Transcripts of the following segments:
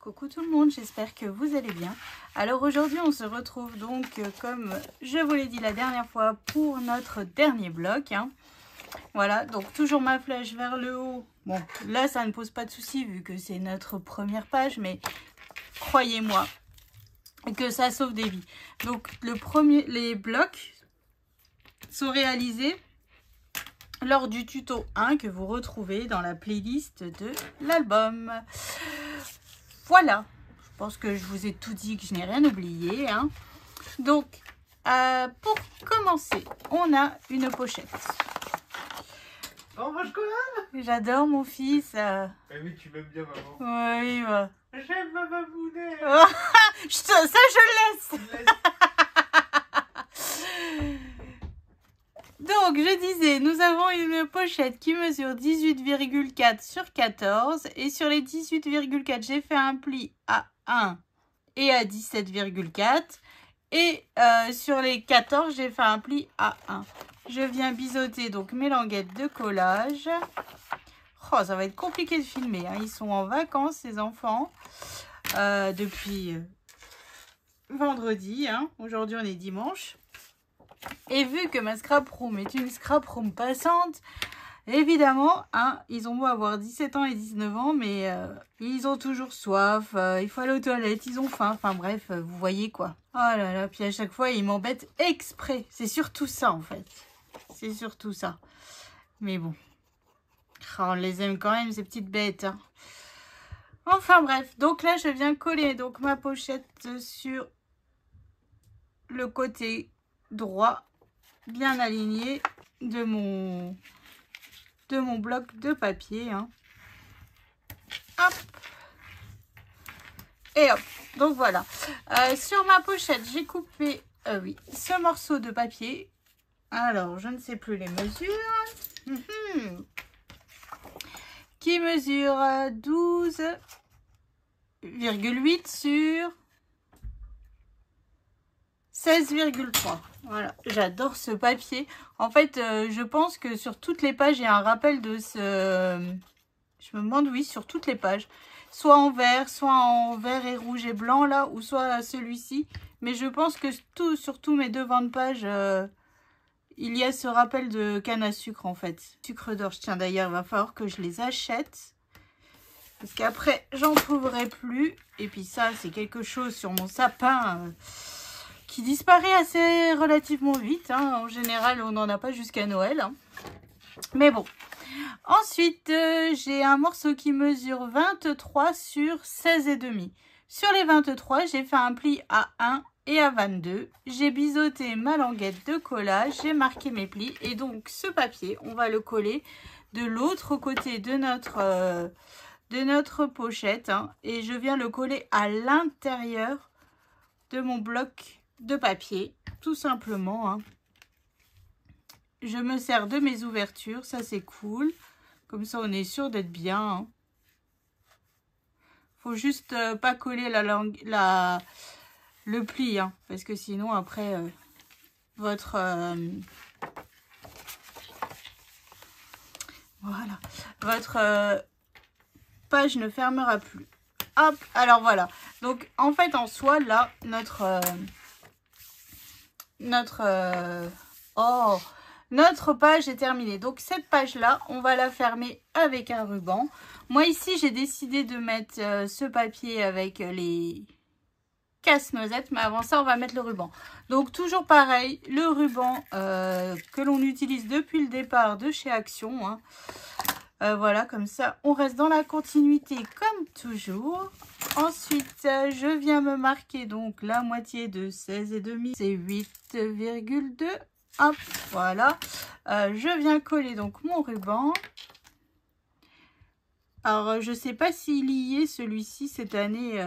Coucou tout le monde, j'espère que vous allez bien. Alors aujourd'hui on se retrouve donc comme je vous l'ai dit la dernière fois pour notre dernier bloc. Voilà, donc toujours ma flèche vers le haut. Bon, là ça ne pose pas de souci vu que c'est notre première page, mais croyez-moi que ça sauve des vies. Donc les blocs sont réalisés lors du tuto 1 que vous retrouvez dans la playlist de l'album. Voilà, je pense que je vous ai tout dit, que je n'ai rien oublié. Donc, pour commencer, on a une pochette. On mange quand même. J'adore mon fils. Eh oui, tu m'aimes bien, maman. Oui, bah. J'aime ma babounet. Oh, ça, je le laisse. Donc, je disais, nous avons une pochette qui mesure 18,4 sur 14. Et sur les 18,4, j'ai fait un pli à 1 et à 17,4. Et sur les 14, j'ai fait un pli à 1. Je viens biseauter donc mes languettes de collage. Oh, ça va être compliqué de filmer. Ils sont en vacances, ces enfants, depuis vendredi. Aujourd'hui, on est dimanche. Et vu que ma scrap room est une scrap room passante, évidemment, ils ont beau avoir 17 ans et 19 ans, mais ils ont toujours soif, il faut aller aux toilettes, ils ont faim, enfin bref, vous voyez quoi. Oh là là, puis à chaque fois, ils m'embêtent exprès. C'est surtout ça en fait. C'est surtout ça. Mais bon, on les aime quand même, ces petites bêtes. Enfin bref, donc là, je viens coller donc ma pochette sur le côté droit bien aligné de mon bloc de papier. Hop et hop, donc voilà. Sur ma pochette, j'ai coupé ce morceau de papier. Alors, je ne sais plus les mesures. Qui mesure 12,8 sur 16,3. Voilà, j'adore ce papier. En fait, je pense que sur toutes les pages, il y a un rappel de ce... Je me demande, oui, sur toutes les pages. Soit en vert et rouge et blanc, là, ou soit celui-ci. Mais je pense que sur tous mes devants de page, il y a ce rappel de canne à sucre, en fait. Sucre d'orge. Tiens, d'ailleurs, il va falloir que je les achète. Parce qu'après, j'en trouverai plus. Et puis ça, c'est quelque chose sur mon sapin... qui disparaît assez relativement vite. En général, on n'en a pas jusqu'à Noël. Mais bon. Ensuite, j'ai un morceau qui mesure 23 sur 16,5. Sur les 23, j'ai fait un pli à 1 et à 22. J'ai biseauté ma languette de collage. J'ai marqué mes plis. Et donc, ce papier, on va le coller de l'autre côté de notre pochette. Et je viens le coller à l'intérieur de mon bloc de papier, tout simplement. Je me sers de mes ouvertures, ça c'est cool. Comme ça, on est sûr d'être bien. Faut juste pas coller le pli, parce que sinon après votre voilà, votre page ne fermera plus. Hop, alors voilà. Donc en fait en soi là notre page est terminée. Donc cette page là, on va la fermer avec un ruban. Moi ici, j'ai décidé de mettre ce papier avec les casse-noisettes, mais avant ça, on va mettre le ruban. Donc toujours pareil, le ruban que l'on utilise depuis le départ de chez Action. Voilà, comme ça, on reste dans la continuité comme toujours. Ensuite, je viens me marquer donc la moitié de 16,5, c'est 8,2. Hop, voilà. Je viens coller donc mon ruban. Alors, je sais pas s'il y est celui-ci cette année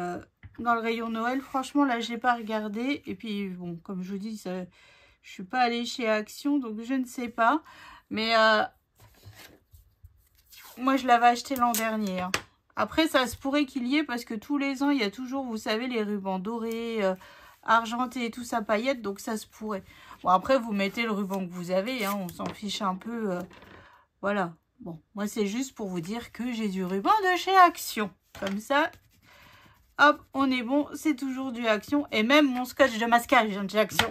dans le rayon Noël. Franchement, là, j'ai pas regardé. Et puis, bon, comme je vous dis, je suis pas allée chez Action, donc je ne sais pas. Mais moi, je l'avais acheté l'an dernier. Après, ça se pourrait qu'il y ait parce que tous les ans, il y a toujours, vous savez, les rubans dorés, argentés et tout ça, paillettes. Donc, ça se pourrait. Bon, après, vous mettez le ruban que vous avez. On s'en fiche un peu. Voilà. Bon, moi, c'est juste pour vous dire que j'ai du ruban de chez Action. Comme ça, Hop, on est bon, c'est toujours du Action. Et même mon scotch de masquage vient de Action.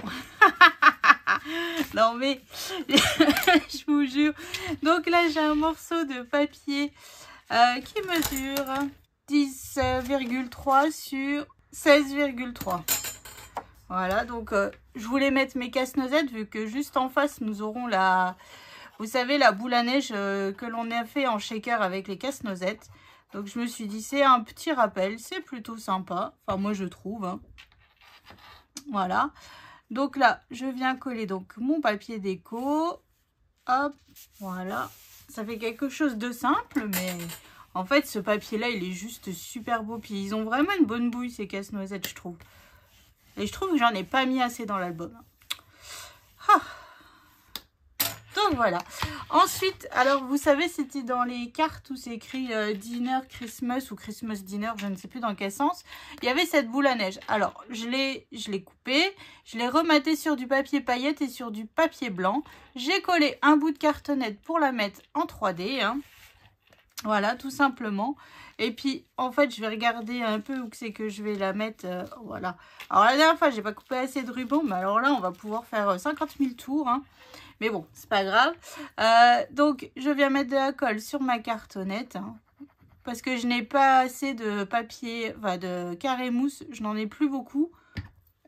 Non mais, je vous jure. Donc là, j'ai un morceau de papier qui mesure 10,3 sur 16,3. Voilà, donc je voulais mettre mes casse-noisettes vu que juste en face, nous aurons la... Vous savez, la boule à neige que l'on a fait en shaker avec les casse-noisettes. Donc je me suis dit, c'est un petit rappel, c'est plutôt sympa. Enfin, moi je trouve. Hein. Voilà. Donc là, je viens coller donc mon papier déco. Hop, voilà. Ça fait quelque chose de simple, mais en fait, ce papier-là, il est juste super beau. Puis ils ont vraiment une bonne bouille, ces casse-noisettes, je trouve. Et je trouve que j'en ai pas mis assez dans l'album. Ah. Donc voilà. Ensuite, alors vous savez, c'était dans les cartes où c'est écrit Dinner Christmas ou Christmas Dinner, je ne sais plus dans quel sens. Il y avait cette boule à neige. Alors, je l'ai coupée, je l'ai rematée sur du papier paillette et sur du papier blanc. J'ai collé un bout de cartonnette pour la mettre en 3D. Hein. Voilà, tout simplement. Et puis, en fait, je vais regarder un peu où c'est que je vais la mettre. Voilà. Alors, la dernière fois, j'ai pas coupé assez de ruban, mais alors là, on va pouvoir faire 50 000 tours. Hein. Mais bon, c'est pas grave. Donc, je viens mettre de la colle sur ma cartonnette. Hein, parce que je n'ai pas assez de papier, enfin de carré mousse. Je n'en ai plus beaucoup.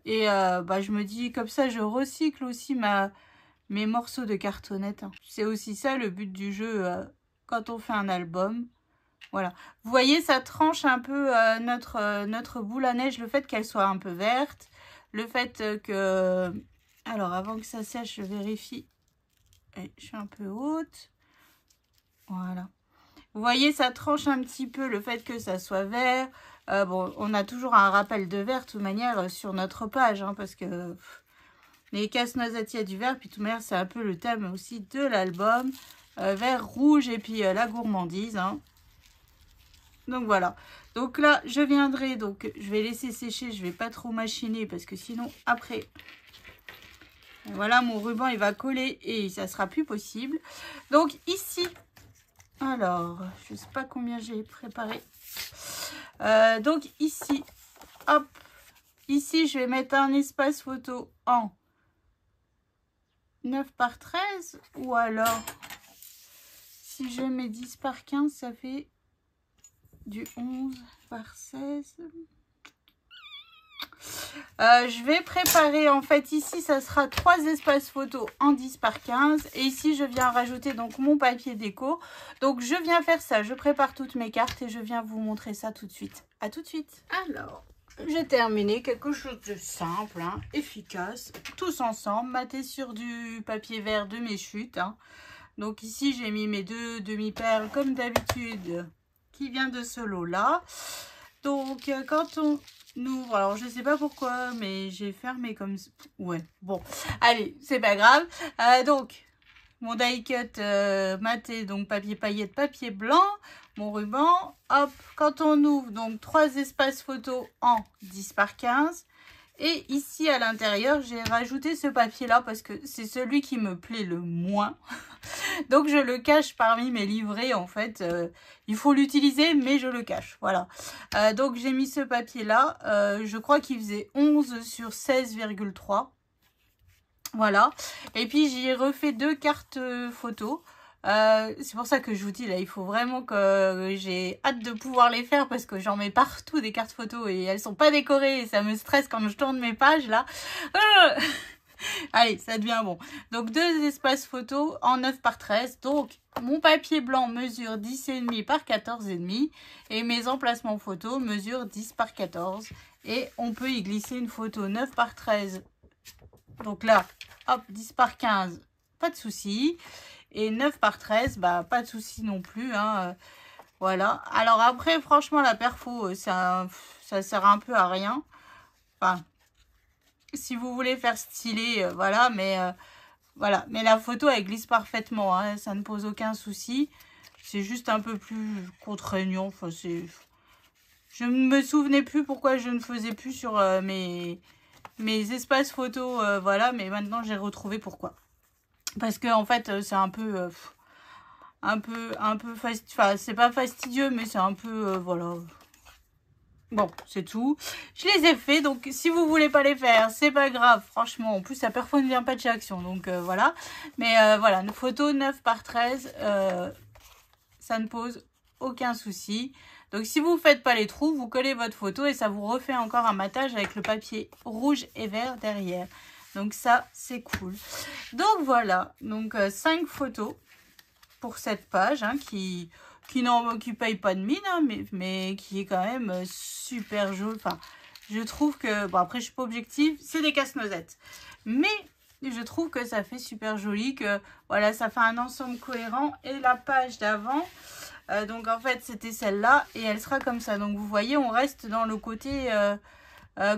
Et je me dis, comme ça, je recycle aussi mes morceaux de cartonnette. Hein. C'est aussi ça le but du jeu quand on fait un album. Voilà. Vous voyez, ça tranche un peu notre boule à neige. Le fait qu'elle soit un peu verte. Le fait que... Alors, avant que ça sèche, je vérifie. Et je suis un peu haute. Voilà. Vous voyez, ça tranche un petit peu le fait que ça soit vert. Bon, on a toujours un rappel de vert, de toute manière, sur notre page. Hein, parce que les casse-noisettes, il y a du vert. Puis, de toute manière, c'est un peu le thème aussi de l'album. Vert, rouge et puis la gourmandise. Hein. Donc, voilà. Donc là, je viendrai. Donc, je vais laisser sécher. Je ne vais pas trop machiner parce que sinon, après... Et voilà, mon ruban, il va coller et ça sera plus possible. Donc, ici, alors, je ne sais pas combien j'ai préparé. Donc, ici, hop, ici, je vais mettre un espace photo en 9 par 13. Ou alors, si je mets 10 par 15, ça fait du 11 par 16. Je vais préparer, en fait, ici, ça sera 3 espaces photos en 10 par 15. Et ici, je viens rajouter donc mon papier déco. Donc, je viens faire ça. Je prépare toutes mes cartes et je viens vous montrer ça tout de suite. À tout de suite. Alors, j'ai terminé quelque chose de simple, hein, efficace. Tous ensemble, maté sur du papier vert de mes chutes. Hein. Donc, ici, j'ai mis mes 2 demi-perles, comme d'habitude, qui vient de ce lot-là. Donc, quand on... ouvre, alors je sais pas pourquoi, mais j'ai fermé comme ça. Ouais, bon, allez, c'est pas grave. Donc, mon die cut maté, donc papier paillette, papier blanc, mon ruban. Hop, quand on ouvre, donc 3 espaces photos en 10 par 15. Et ici, à l'intérieur, j'ai rajouté ce papier-là parce que c'est celui qui me plaît le moins. Donc, je le cache parmi mes livrets, en fait. Il faut l'utiliser, mais je le cache. Voilà. Donc, j'ai mis ce papier-là. Je crois qu'il faisait 11 sur 16,3. Voilà. Et puis, j'y ai refait 2 cartes photos. C'est pour ça que je vous dis, là, il faut vraiment que j'ai hâte de pouvoir les faire parce que j'en mets partout des cartes photos et elles sont pas décorées et ça me stresse quand je tourne mes pages, là. Allez, ça devient bon. Donc, 2 espaces photos en 9 par 13. Donc, mon papier blanc mesure 10,5 par 14,5 et mes emplacements photos mesurent 10 par 14. Et on peut y glisser une photo 9 par 13. Donc là, hop, 10 par 15, pas de souci. Et 9 par 13, bah, pas de souci non plus. Hein, voilà. Alors après, franchement, la perfo, ça sert un peu à rien. Enfin, si vous voulez faire stylé, voilà. Mais voilà. Mais la photo, elle glisse parfaitement. Hein, ça ne pose aucun souci. C'est juste un peu plus contraignant. Enfin, je ne me souvenais plus pourquoi je ne faisais plus sur mes espaces photos. Voilà. Mais maintenant, j'ai retrouvé pourquoi. Parce que en fait, c'est un peu fastidieux. Enfin, c'est pas fastidieux, mais c'est un peu, voilà. Bon, c'est tout. Je les ai fait, donc si vous voulez pas les faire, c'est pas grave. Franchement, en plus, ça parfois ne vient pas de chez Action, donc voilà. Mais voilà, une photo 9 par 13, ça ne pose aucun souci. Donc si vous ne faites pas les trous, vous collez votre photo et ça vous refait encore un matage avec le papier rouge et vert derrière. Donc ça, c'est cool. Donc voilà, donc 5 photos pour cette page hein, qui paye pas de mine, hein, mais qui est quand même super jolie. Enfin, je trouve que, bon après je suis pas objective, c'est des casse-noisettes. Mais je trouve que ça fait super joli, que voilà, ça fait un ensemble cohérent. Et la page d'avant, donc en fait c'était celle-là et elle sera comme ça. Donc vous voyez, on reste dans le côté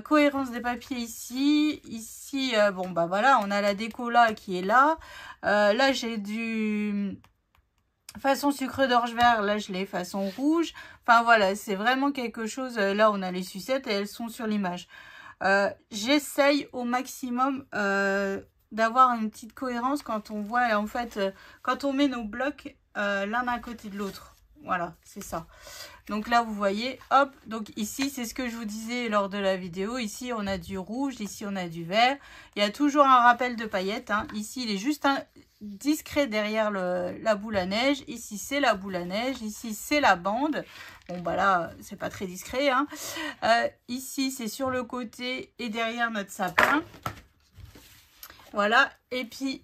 cohérence des papiers ici. Ici, bon bah voilà, on a la déco là qui est là. Là j'ai du... façon sucre d'orge vert, là je l'ai façon rouge. Enfin voilà, c'est vraiment quelque chose. Là on a les sucettes et elles sont sur l'image. J'essaye au maximum d'avoir une petite cohérence quand on voit, en fait, quand on met nos blocs l'un à côté de l'autre. Voilà, c'est ça. Donc là, vous voyez, hop, donc ici, c'est ce que je vous disais lors de la vidéo. Ici, on a du rouge, ici, on a du vert. Il y a toujours un rappel de paillettes. Hein. Ici, il est juste discret derrière la boule à neige. Ici, c'est la boule à neige. Ici, c'est la bande. Bon, bah là, c'est pas très discret. Hein. Ici, c'est sur le côté et derrière notre sapin. Voilà. Et puis...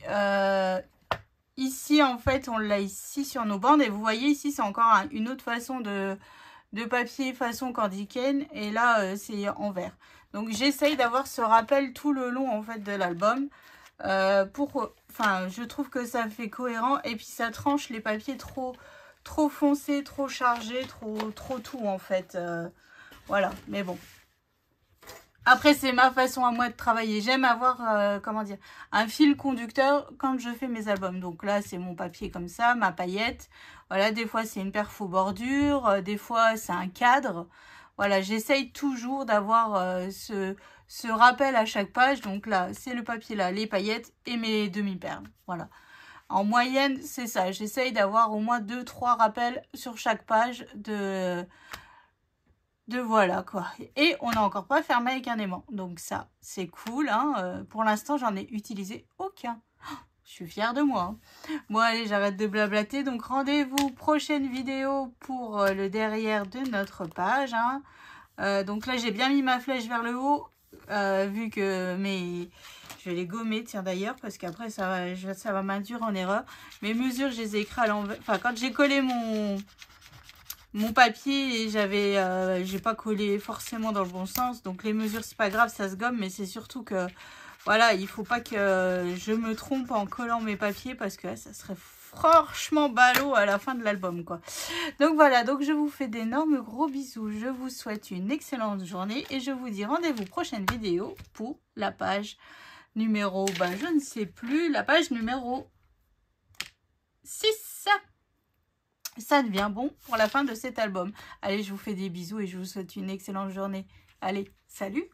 ici, en fait, on l'a ici sur nos bandes. Et vous voyez, ici, c'est encore une autre façon de papier façon Candy Cane. Et là, c'est en vert. Donc, j'essaye d'avoir ce rappel tout le long, en fait, de l'album. Enfin, je trouve que ça fait cohérent. Et puis, ça tranche les papiers trop foncés, trop chargés, trop tout, en fait. Voilà, mais bon. Après, c'est ma façon à moi de travailler. J'aime avoir, comment dire, un fil conducteur quand je fais mes albums. Donc là, c'est mon papier comme ça, ma paillette. Voilà, des fois, c'est une perfo bordure. Des fois, c'est un cadre. Voilà, j'essaye toujours d'avoir ce rappel à chaque page. Donc là, c'est le papier là, les paillettes et mes demi-perles. Voilà. En moyenne, c'est ça. J'essaye d'avoir au moins 2-3 rappels sur chaque page de voilà quoi. Et on n'a encore pas fermé avec un aimant. Donc ça, c'est cool. Hein. Pour l'instant, j'en ai utilisé aucun. Oh, je suis fière de moi. Hein. Bon, allez, j'arrête de blablater. Donc, rendez-vous prochaine vidéo pour le derrière de notre page. Hein. Donc là, j'ai bien mis ma flèche vers le haut. Vu que je vais les gommer, tiens d'ailleurs, parce qu'après, ça va m'induire en erreur. Mes mesures, je les ai écrites à l'envers. Enfin, quand j'ai collé mon papier, j'ai pas collé forcément dans le bon sens. Donc les mesures, c'est pas grave, ça se gomme. Mais c'est surtout que, voilà, il faut pas que je me trompe en collant mes papiers. Parce que ça serait franchement ballot à la fin de l'album, quoi. Donc voilà, donc je vous fais d'énormes gros bisous. Je vous souhaite une excellente journée. Et je vous dis rendez-vous prochaine vidéo pour la page numéro, je ne sais plus, la page numéro 6. Ça devient bon pour la fin de cet album. Allez, je vous fais des bisous et je vous souhaite une excellente journée. Allez, salut!